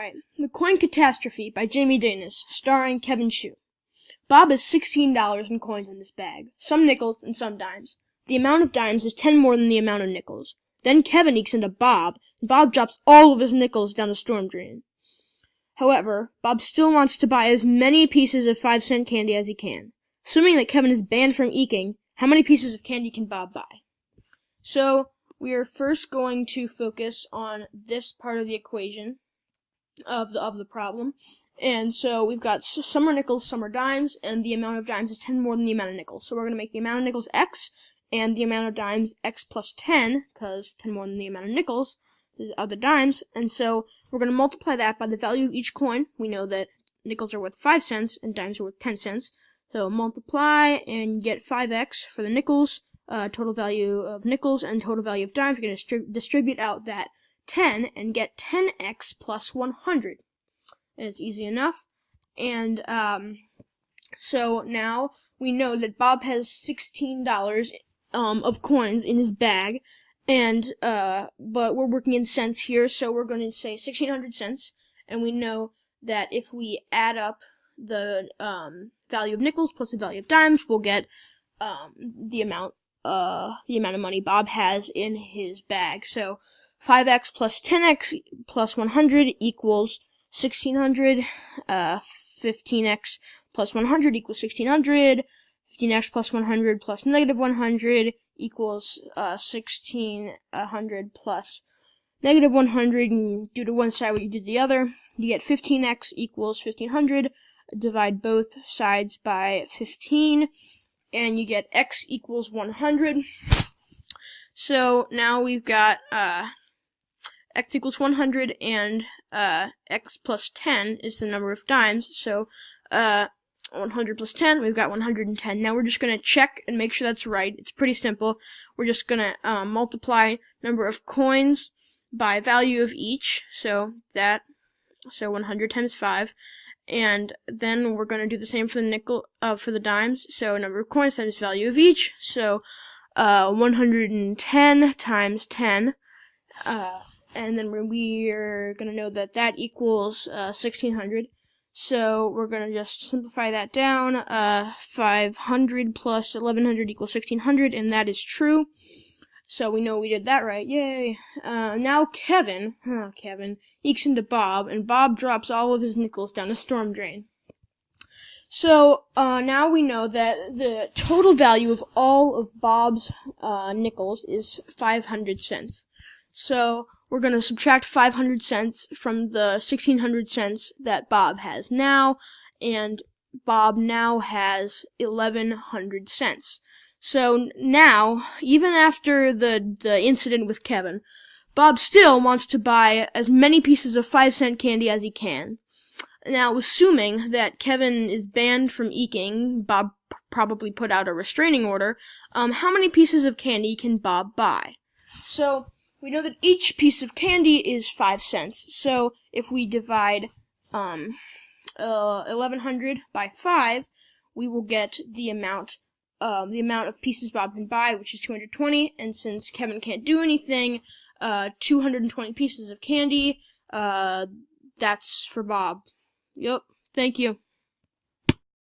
Alright, The Coin Catastrophe by Jamie Danis, starring Kevin Shue. Bob has $16 in coins in his bag, some nickels and some dimes. The amount of dimes is 10 more than the amount of nickels. Then Kevin ekes into Bob, and Bob drops all of his nickels down the storm drain. However, Bob still wants to buy as many pieces of 5-cent candy as he can. Assuming that Kevin is banned from eking, how many pieces of candy can Bob buy? So, we are first going to focus on this part of the equation of the problem. And so we've got some are nickels, some are dimes, and the amount of dimes is 10 more than the amount of nickels. So we're going to make the amount of nickels x, and the amount of dimes x plus 10, because 10 more than the amount of nickels are the dimes. And so we're going to multiply that by the value of each coin. We know that nickels are worth 5 cents and dimes are worth 10 cents. So multiply and get 5x for the nickels, total value of nickels and total value of dimes. We're going to distribute out that 10 and get 10x plus 100. It's easy enough. And so now we know that Bob has $16 of coins in his bag, and but we're working in cents here, so we're going to say 1,600 cents. And we know that if we add up the value of nickels plus the value of dimes, we'll get the amount of money Bob has in his bag. So 5x plus 10x plus 100 equals 1,600. 15x plus 100 equals 1,600. 15x plus 100 plus negative 100 equals 1,600 plus negative 100. And do to one side what you do to the other. You get 15x equals 1,500. Divide both sides by 15, and you get x equals 100. So now we've got x equals 100, and x plus 10 is the number of dimes. So 100 plus 10, we've got 110. Now we're just going to check and make sure that's right. It's pretty simple. We're just going to multiply number of coins by value of each. So 100 times 5. And then we're going to do the same for the for the dimes. So number of coins times value of each. So 110 times 10. And then we're going to know that that equals 1,600. So we're going to just simplify that down. 500 plus 1,100 equals 1,600, and that is true. So we know we did that right. Yay. Now Kevin ekes into Bob, and Bob drops all of his nickels down the storm drain. So now we know that the total value of all of Bob's nickels is 500 cents. So we're going to subtract 500 cents from the 1,600 cents that Bob has now, and Bob now has 1,100 cents. So now, even after the incident with Kevin, Bob still wants to buy as many pieces of 5-cent candy as he can. Now, assuming that Kevin is banned from eking, Bob probably put out a restraining order, how many pieces of candy can Bob buy? So we know that each piece of candy is 5 cents. So if we divide 1,100 by 5, we will get the amount of pieces Bob can buy, which is 220. And since Kevin can't do anything, 220 pieces of candy. That's for Bob. Yep. Thank you.